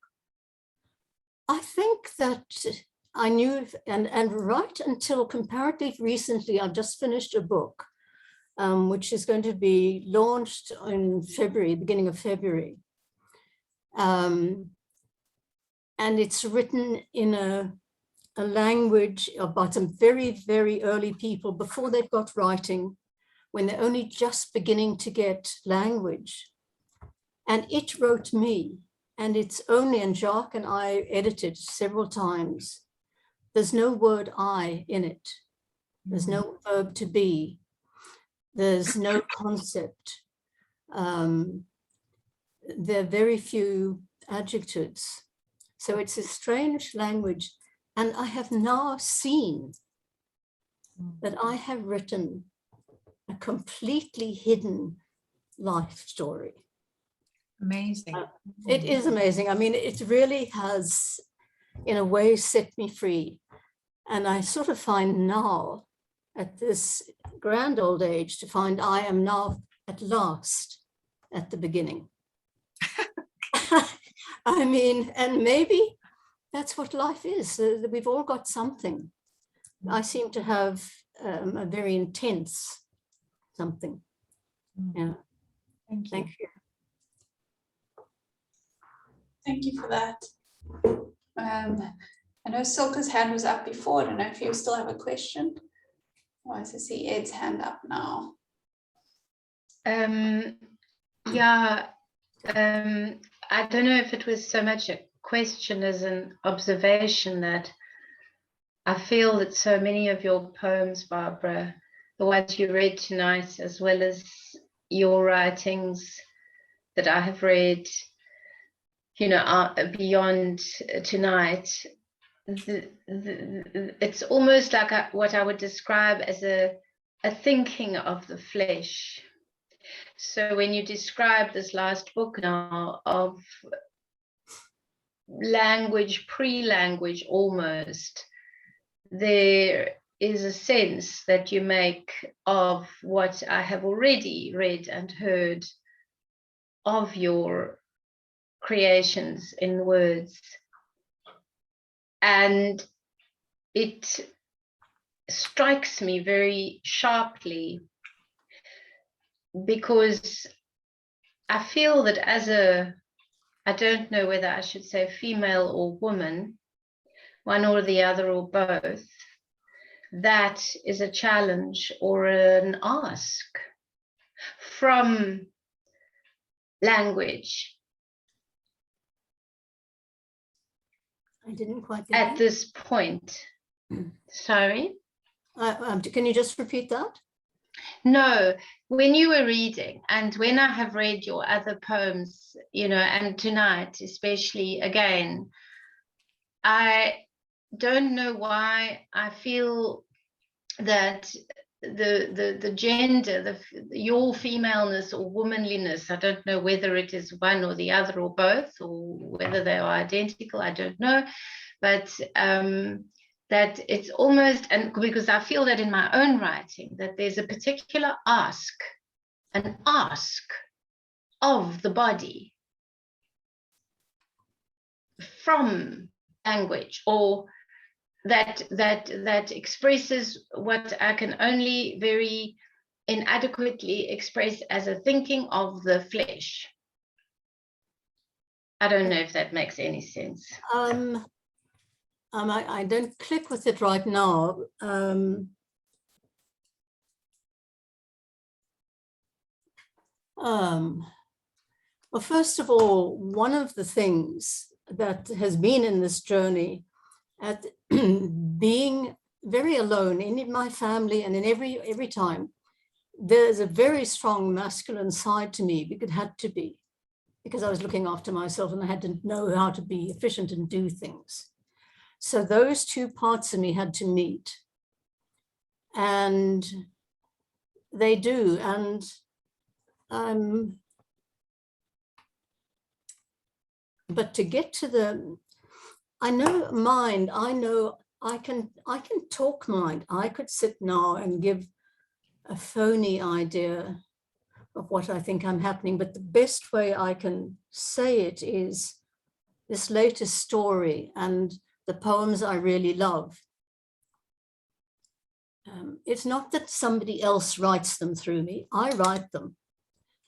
I think that I knew, and right until comparatively recently, I've just finished a book, which is going to be launched in February, beginning of February. And it's written in a language about some very, very early people before they've got writing, when they're only just beginning to get language. And it wrote me, and it's only, and Jacques and I edited several times. There's no word I in it. There's no verb to be. There's no concept. There are very few adjectives. So it's a strange language. And I have now seen that I have written a completely hidden life story. Amazing. It is amazing. I mean, it really has, in a way, set me free. And I sort of find now, at this grand old age, to find I am now at last at the beginning. I mean, and maybe that's what life is. We've all got something. I seem to have a very intense something. Yeah. Thank you. Thank you. Thank you for that. I know Silke's hand was up before. I don't know if you still have a question. Otherwise, I see Ed's hand up now. Yeah, I don't know if it was so much a question as an observation that I feel that so many of your poems, Barbara, the ones you read tonight, as well as your writings that I have read, you know, beyond tonight, it's almost like what I would describe as a thinking of the flesh. So when you describe this last book now of language, pre-language almost, there is a sense that you make of what I have already read and heard of your creations in words. And it strikes me very sharply because I feel that as I don't know whether I should say female or woman, one or the other or both, that is a challenge or an ask from language. I didn't quite get At that. this point. Sorry? Can you just repeat that? No, when you were reading and when I have read your other poems, you know, and tonight especially again, I don't know why I feel that the gender, your femaleness or womanliness, I don't know whether it is one or the other or both, or whether they are identical, I don't know, but that it's almost, and because I feel that in my own writing, that there's a particular ask, an ask of the body from language, or that expresses what I can only very inadequately express as a thinking of the flesh. I don't know if that makes any sense. I don't click with it right now. Well, first of all, one of the things that has been in this journey at being very alone in my family and in every time, there's a very strong masculine side to me, because it had to be, because I was looking after myself and I had to know how to be efficient and do things. So those two parts of me had to meet, and they do. And but to get to the, I know mind, I know I can talk mind. I could sit now and give a phony idea of what I think I'm happening, but the best way I can say it is this latest story and the poems I really love. It's not that somebody else writes them through me. I write them.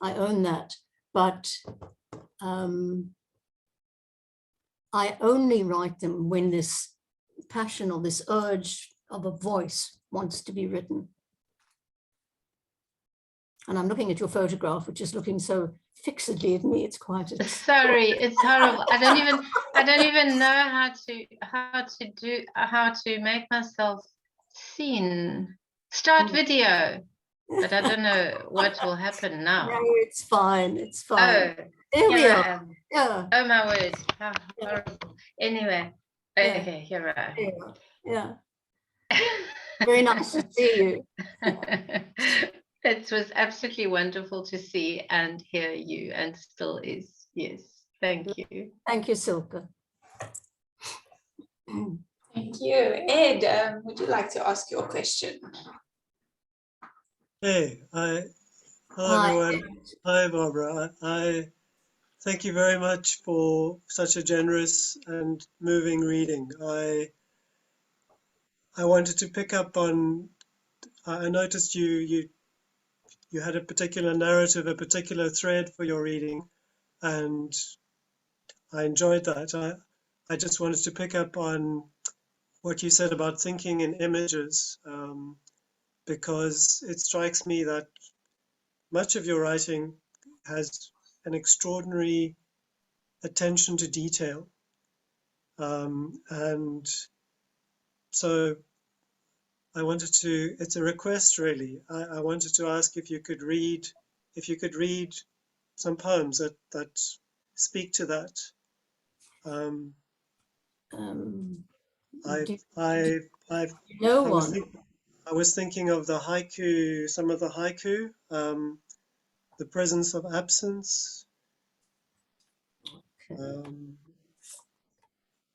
I own that. But I only write them when this passion or this urge of a voice wants to be written. And I'm looking at your photograph, which is looking so fixedly at me. It's quite a... Sorry, it's horrible. I don't even know how to make myself seen. Start video, but I don't know what will happen now. No, it's fine. It's fine. Oh, There we here I are. am. Yeah. Oh my word, how horrible. Anyway, Yeah. okay, here I am. Yeah. Very nice to see you. It was absolutely wonderful to see and hear you, and still is. Yes, thank you. Thank you, Silke. Thank you. Ed, would you like to ask your question? Hey, hello Hi, everyone. Hi, Barbara. I thank you very much for such a generous and moving reading. I wanted to pick up on. I noticed you had a particular narrative, a particular thread for your reading, and I enjoyed that. I just wanted to pick up on what you said about thinking in images, because it strikes me that much of your writing has an extraordinary attention to detail. And so I wanted to, it's a request really. I wanted to ask if you could read some poems that speak to that. No one. I was thinking of the haiku, some of the haiku, the presence of absence.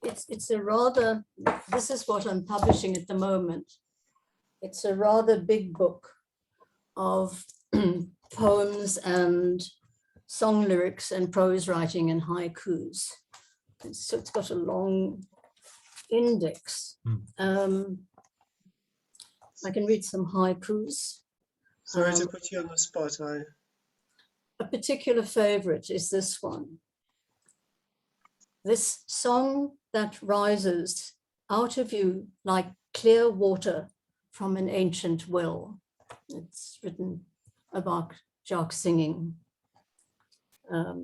It's a rather, this is what I'm publishing at the moment. It's a rather big book of poems and song lyrics and prose writing and haikus. So it's got a long index. I can read some haikus. Sorry to put you on the spot. A particular favorite is this one. This song that rises out of you like clear water from an ancient well. It's written about Jock singing. A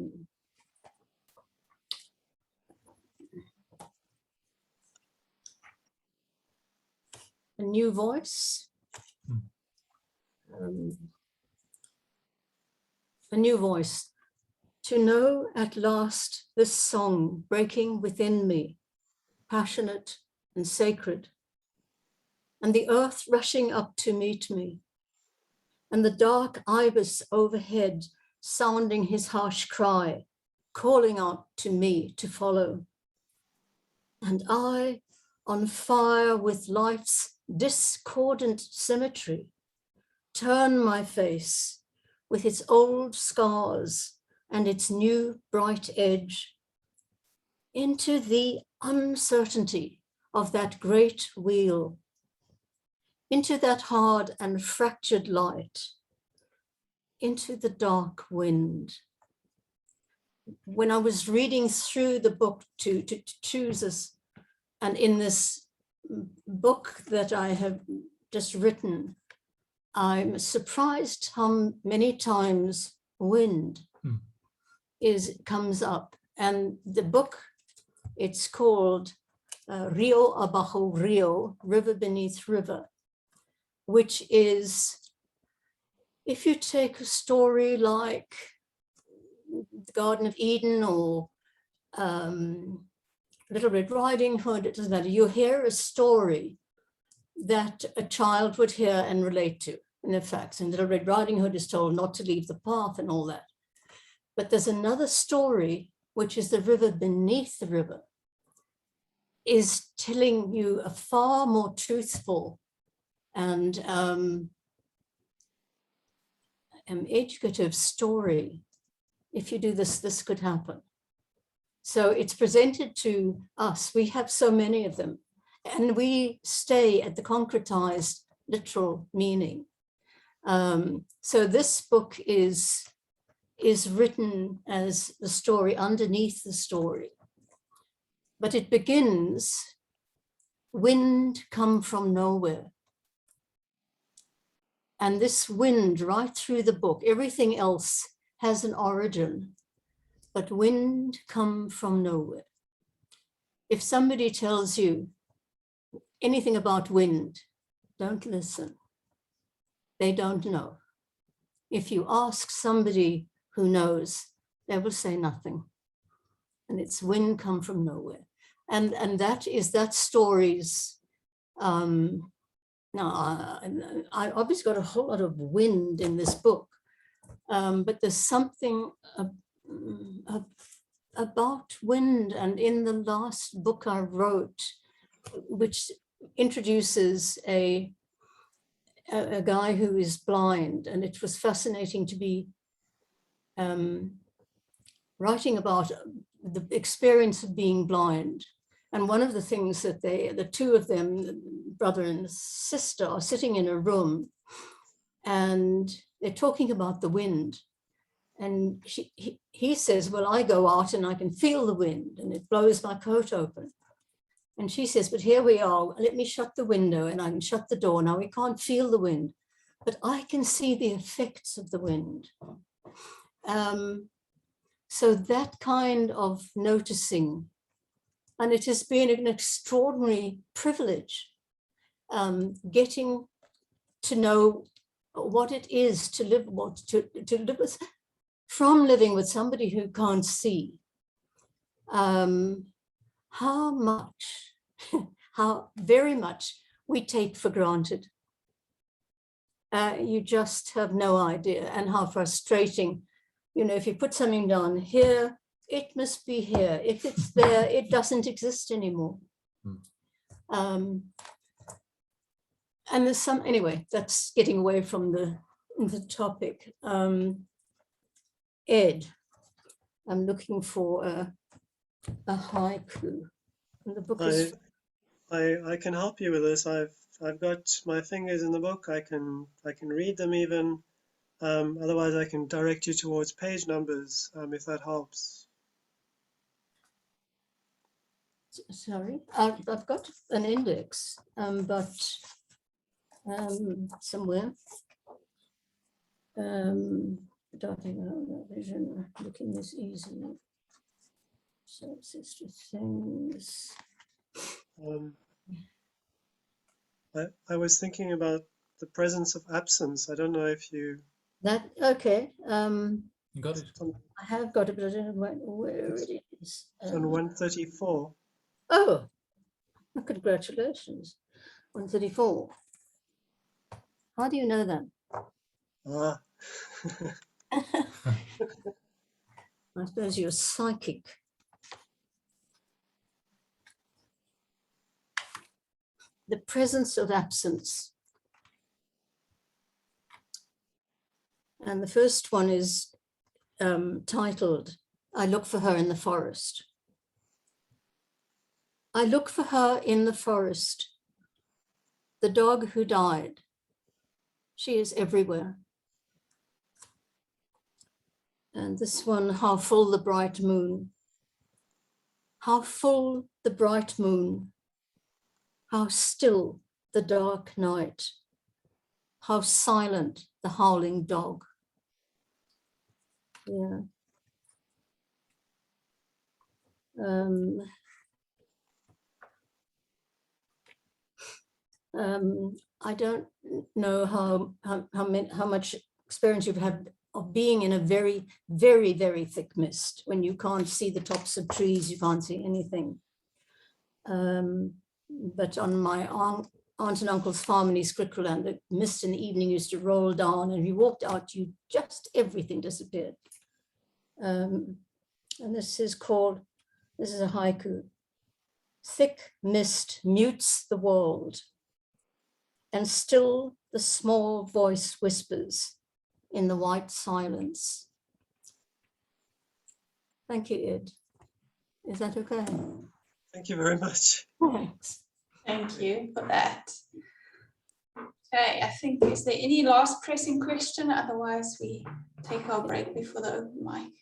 new voice. A new voice. To know at last this song breaking within me, passionate and sacred, and the earth rushing up to meet me, and the dark ibis overhead sounding his harsh cry, calling out to me to follow. And I, on fire with life's discordant symmetry, turn my face with its old scars and its new bright edge into the uncertainty of that great wheel, into that hard and fractured light, into the dark wind. when I was reading through the book to choose this, and in this book that I have just written, I'm surprised how many times wind comes up. And the book, it's called Rio Abajo Rio, River Beneath River, which is, if you take a story like the Garden of Eden or Little Red Riding Hood, it doesn't matter. You hear a story that a child would hear and relate to. In fact, and Little Red Riding Hood is told not to leave the path and all that. But there's another story, which is the river beneath the river, is telling you a far more truthful and educative story. If you do this, this could happen. So it's presented to us. We have so many of them, and we stay at the concretized literal meaning. So this book is written as the story underneath the story. But it begins, wind come from nowhere. And this wind right through the book, everything else has an origin, but wind come from nowhere. If somebody tells you anything about wind, don't listen. They don't know. If you ask somebody who knows, they will say nothing. And it's wind come from nowhere. And that is that story's, now I obviously got a whole lot of wind in this book, but there's something about wind. And in the last book I wrote, which introduces a guy who is blind, and it was fascinating to be writing about the experience of being blind. And one of the things that the two of them, brother and sister, are sitting in a room and they're talking about the wind. And he says, well, I go out and I can feel the wind and it blows my coat open. And she says, but here we are, let me shut the window and I can shut the door. Now we can't feel the wind, but I can see the effects of the wind. So that kind of noticing, and it has been an extraordinary privilege, getting to know what it is to live, to live with, from living with somebody who can't see. How much, how very much we take for granted. You just have no idea, and how frustrating, you know, if you put something down here, it must be here. If it's there, it doesn't exist anymore. And there's some, anyway, that's getting away from the topic. Ed, I'm looking for a haiku. And the book is. I can help you with this. I've got my fingers in the book. I can read them even. Otherwise, I can direct you towards page numbers if that helps. Sorry, I've got an index, but somewhere. Darting out vision, looking this easily. So sister things. I was thinking about the presence of absence. I don't know if you. That okay. You got it. I have got it, but I don't know where it is. It's on 134. Oh, congratulations. 134. How do you know that? Ah. I suppose you're psychic. The presence of absence. And the first one is titled, I Look for Her in the Forest. I look for her in the forest, the dog who died. She is everywhere. And this one, how full the bright moon. How full the bright moon. How still the dark night. How silent the howling dog. Yeah. I don't know how much experience you've had of being in a very, very, very thick mist when you can't see the tops of trees, you can't see anything. But on my aunt and uncle's farm in East Griqualand, the mist in the evening used to roll down, and if you walked out, everything disappeared. And this is a haiku. Thick mist mutes the world, and still the small voice whispers in the white silence. Thank you, Ed. Is that okay? Thank you very much. Thanks. Thank you for that. Okay, I think, is there any last pressing question? Otherwise, we take our break before the open mic.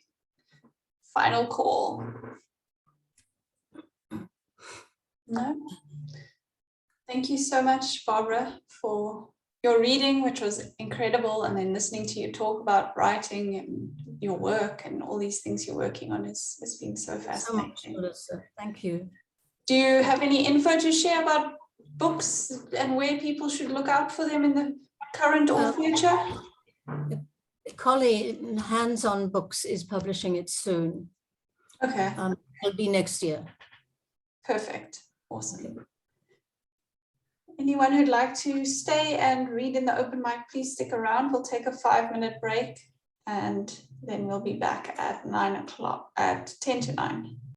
Final call. No? Thank you so much, Barbara, for your reading, which was incredible, and then listening to you talk about writing and your work and all these things you're working on has been so fascinating. So much, Melissa. Thank you. Do you have any info to share about books and where people should look out for them in the current or future? Collie Hands-On Books is publishing it soon. Okay, It'll be next year. perfect. Awesome. Anyone who'd like to stay and read in the open mic, please stick around. We'll take a 5-minute break and then we'll be back at 9 o'clock, at 10 to 9.